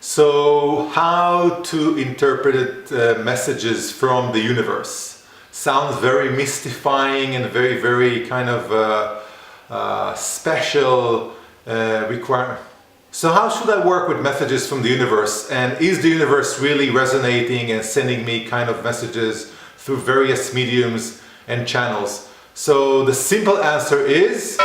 So, how to interpret messages from the universe? Sounds very mystifying and very kind of special requirement. So how should I work with messages from the universe? And is the universe really resonating and sending me kind of messages through various mediums and channels? So the simple answer is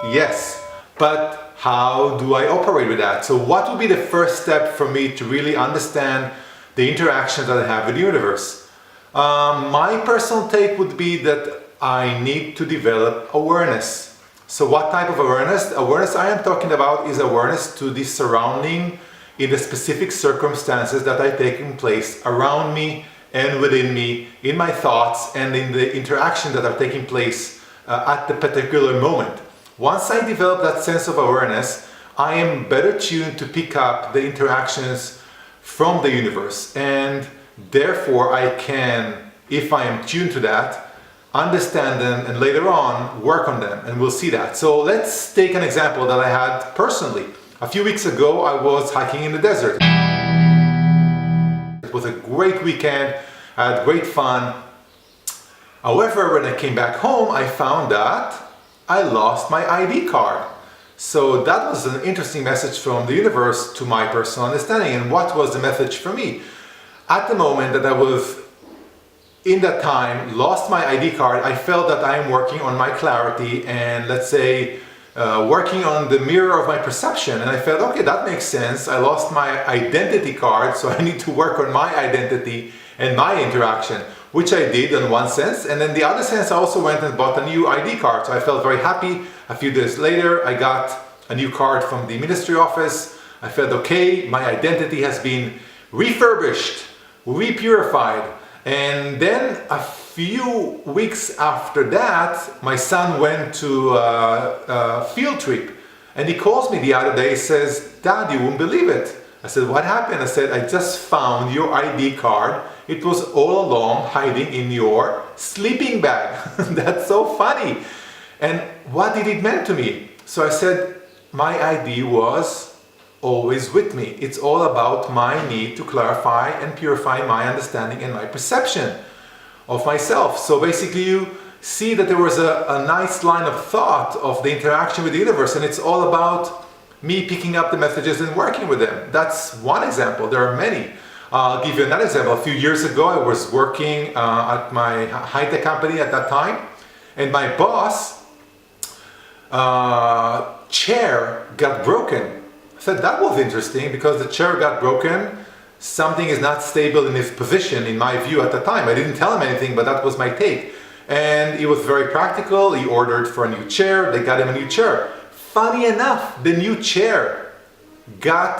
yes. But how do I operate with that? So what would be the first step for me to really understand the interactions that I have with the universe? My personal take would be that I need to develop awareness. So what type of awareness? Awareness I am talking about is awareness to the surrounding in the specific circumstances that are taking place around me and within me, in my thoughts and in the interactions that are taking place at the particular moment. Once I develop that sense of awareness, I am better tuned to pick up the interactions from the universe, and therefore I can, if I am tuned to that, understand them and later on work on them, and we'll see that. So let's take an example that I had personally. A few weeks ago I was hiking in the desert. It was a great weekend, I had great fun. However, when I came back home I found that I lost my ID card. So that was an interesting message from the universe to my personal understanding. And what was the message for me? At the moment that I was in that time lost my ID card, I felt that I am working on my clarity and, let's say, working on the mirror of my perception. And I felt, okay, that makes sense. I lost my identity card, so I need to work on my identity and my interaction, which I did in one sense. And then the other sense, I also went and bought a new ID card. So I felt very happy. A few days later, I got a new card from the ministry office. I felt, okay, my identity has been refurbished, re-purified. And then a few weeks after that, my son went to a field trip. And he calls me the other day, he says, "Dad, you won't believe it." I said, "What happened?" I said, "I just found your ID card. It was all along hiding in your sleeping bag." That's so funny. And what did it mean to me? So I said, my ID was always with me. It's all about my need to clarify and purify my understanding and my perception of myself. So basically you see that there was a nice line of thought of the interaction with the universe, and it's all about me picking up the messages and working with them. That's one example. There are many. I'll give you another example. A few years ago I was working at my high-tech company at that time, and my boss chair got broken. I said, that was interesting, because the chair got broken. Something is not stable in his position, in my view, at the time. I didn't tell him anything, but that was my take. And he was very practical. He ordered for a new chair. They got him a new chair. Funny enough, the new chair got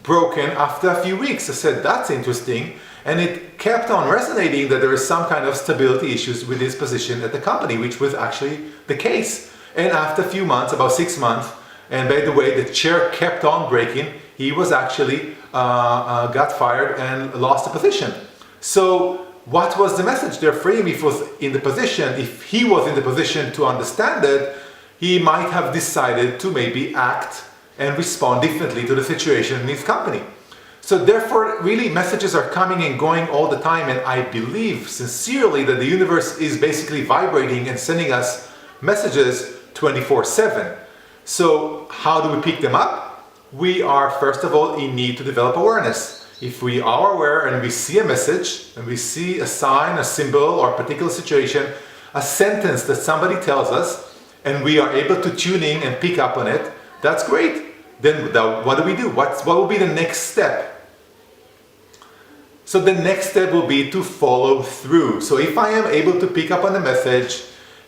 broken after a few weeks. I said, that's interesting. And it kept on resonating that there is some kind of stability issues with his position at the company, which was actually the case. And after a few months, about 6 months, and by the way, the chair kept on breaking, he was actually got fired and lost the position. So what was the message there for him? If he was in the position to understand it, he might have decided to maybe act and respond differently to the situation in his company. So therefore, really, messages are coming and going all the time, and I believe sincerely that the universe is basically vibrating and sending us messages 24/7. So how do we pick them up? We are, first of all, in need to develop awareness. If we are aware and we see a message, and we see a sign, a symbol, or a particular situation, a sentence that somebody tells us, and we are able to tune in and pick up on it, that's great. Then what do? What will be the next step? So the next step will be to follow through. So if I am able to pick up on the message,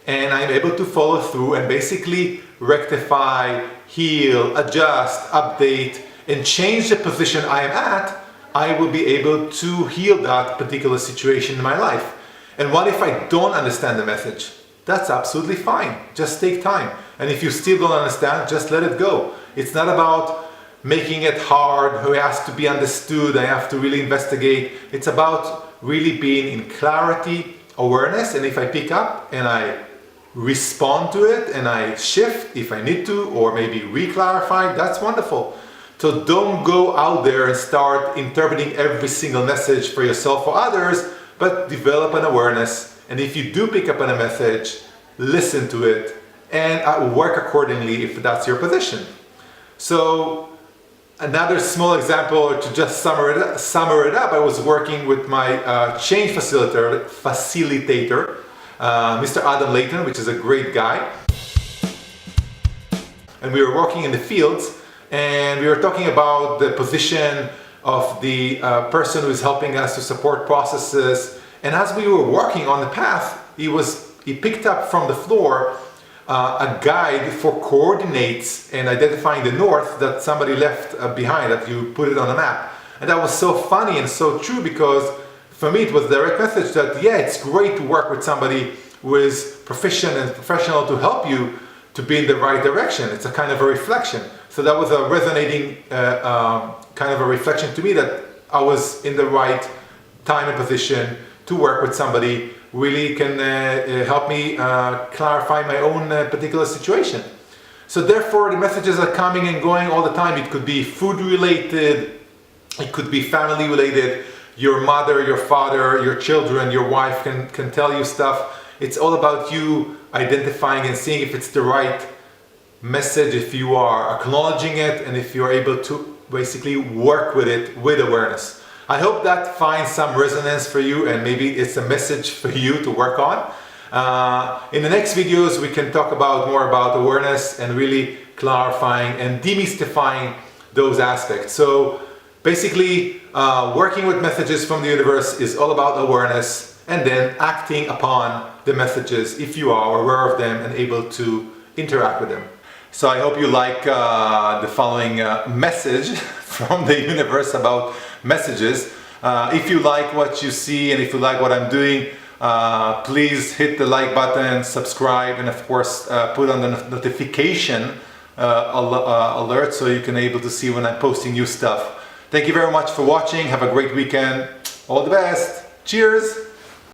and I'm able to follow through and basically rectify, heal, adjust, update, and change the position I am at, I will be able to heal that particular situation in my life. And what if I don't understand the message? That's absolutely fine. Just take time. And if you still don't understand, just let it go. It's not about making it hard, it has to be understood, I have to really investigate. It's about really being in clarity, awareness, and if I pick up and I respond to it and I shift if I need to, or maybe re-clarify, that's wonderful. So don't go out there and start interpreting every single message for yourself or others, but develop an awareness. And if you do pick up on a message, listen to it and work accordingly if that's your position. So another small example to just summer it up, I was working with my change facilitator, Mr. Adam Leighton, which is a great guy. And we were working in the fields, and we were talking about the position of the person who is helping us to support processes. And as we were working on the path, he picked up from the floor a guide for coordinates and identifying the north that somebody left behind, that you put it on a map. And that was so funny and so true, because for me it was a direct message that, yeah, it's great to work with somebody who is proficient and professional to help you to be in the right direction. It's a kind of a reflection. So that was a resonating kind of a reflection to me that I was in the right time and position to work with somebody who really can help me clarify my own particular situation. So therefore the messages are coming and going all the time. It could be food related, it could be family related. Your mother, your father, your children, your wife can tell you stuff. It's all about you identifying and seeing if it's the right message, if you are acknowledging it, and if you're able to basically work with it with awareness. I hope that finds some resonance for you, and maybe it's a message for you to work on. In the next videos, we can talk more about awareness and really clarifying and demystifying those aspects. So basically, working with messages from the universe is all about awareness, and then acting upon the messages if you are aware of them and able to interact with them. So I hope you like the following message from the universe about messages. If you like what you see and if you like what I'm doing, please hit the like button, subscribe, and of course put on the notification alert so you can able to see when I'm posting new stuff. Thank you very much for watching. Have a great weekend. All the best. Cheers.